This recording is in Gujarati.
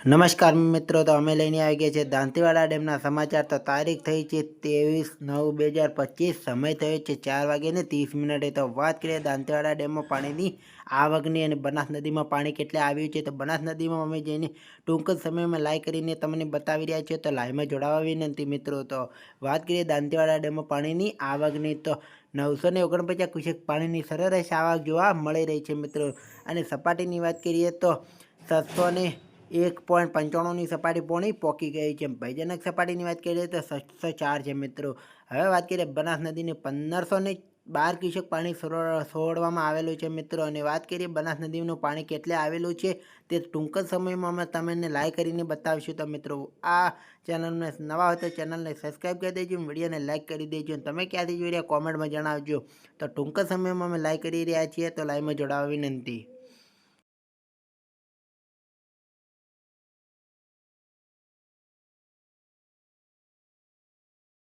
નમસ્કાર મિત્રો, તો અમે લઈને આવી ગયા છે દાંતીવાડા ડેમના સમાચાર। તો તારીખ થઈ છે 23/9/2025, સમય થયો છે 4:30। તો વાત કરીએ દાંતીવાડા ડેમમાં પાણીની આવકની અને બનાસ નદીમાં પાણી કેટલે આવ્યું છે। તો બનાસ નદીમાં અમે જઈને ટૂંક જ સમયમાં લાઈવ કરીને તમને બતાવી રહ્યા છીએ, તો લાઈવમાં જોડાવા વિનંતી મિત્રો। તો વાત કરીએ દાંતીવાડા ડેમમાં પાણીની આવકની, તો 949 ક્યુસેક પાણીની સરેરાશ આવક જોવા મળી રહી છે મિત્રો। અને સપાટીની વાત કરીએ તો 701.95ની સપાટી પોણી પહોંચી ગઈ છે। ભયજનક સપાટીની વાત કરીએ તો 704 છે મિત્રો। હવે વાત કરીએ બનાસ નદીને 1512 ક્યુસેક પાણી છોડવામાં આવેલું છે મિત્રો। અને વાત કરીએ બનાસ નદીનું પાણી કેટલે આવેલું છે તે ટૂંક જ સમયમાં અમે તમને લાઈવ કરીને બતાવીશું। તો મિત્રો આ ચેનલને નવા હોય તો ચેનલને સબસ્ક્રાઈબ કરી દેજો, વિડીયોને લાઈક કરી દેજો। તમે ક્યાંથી જોઈ રહ્યા કોમેન્ટમાં જણાવજો। તો ટૂંક જ સમયમાં અમે લાઈવ કરી રહ્યા છીએ, તો લાઈવમાં જોડાવા વિનંતી।